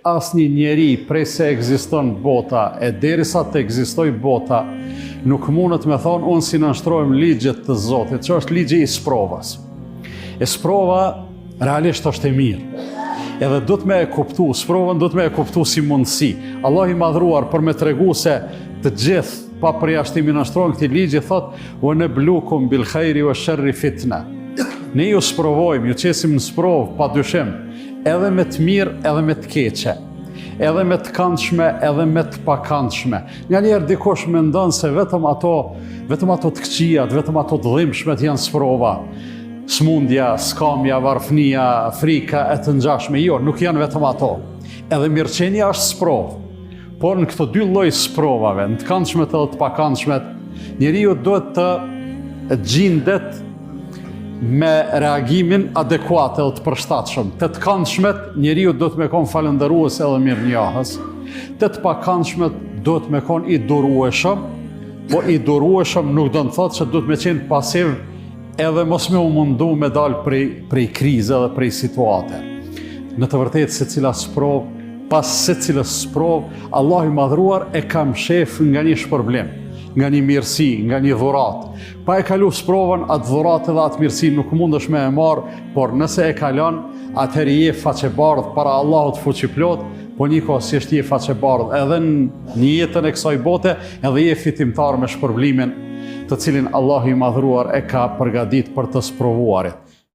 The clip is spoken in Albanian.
asnjë njeri prej se ekziston bota e derisa të ekzistoj bota, nuk mundet me thonë unë si nënshtrojmë ligjet të Zotit, që është ligji i sprovës. E sprova realisht është e mirë. Edhe do të me e kuptu, sprovën do të me e kuptu si mundësi. Allah i madhruar për me tregu se të gjithë pa përjashtimi nënshtrojnë këti ligji, thot, u në blukum bil khejri u sherri fitna. Ne ju sprovojmë, ju qesim në sprovë, pa dyshim, edhe me të mirë, edhe me të keqe, edhe me të këndshme, edhe me të pakëndshme. Nga njerë dikush me ndonë se vetëm ato të këqijat, vetëm ato të dhimbshmet janë sprova. Smundja, skamja, varfnia, frika e të ngjashme, jo, nuk janë vetëm ato. Edhe mirëqenia është sprovë. Por në këto dy lloj sprovave, në të këndshmet edhe të pakëndshmet, njeriu duhet të gjendet me reagimin adekuat edhe të përshtatshëm. Të të këndshmet, njeriu duhet me kon falëndërues edhe mirënjohës. Të të pakëndshmet duhet me kon i durueshëm, po i durueshëm nuk do të thotë se duhet me qenë pasiv edhe mos me u mundu me dalë prej krize dhe prej situate. Në të vërtetë secila sprovë, pas secilës sprovë, Allah i madhruar e ka mshef nga një shpërblim, nga një mirësi, nga një dhurat. Pa e kalu sprovën, atë dhurat edhe atë mirësi nuk mundesh me e marë, por nëse e kalon, atëherë je faqebardh para Allahut fuqiplot, po njëkohësisht je faqebardh edhe në jetën e kësaj bote, edhe je fitimtar me shpërblimin të cilin Allah i madhruar e ka përgadit për të sprovuarit.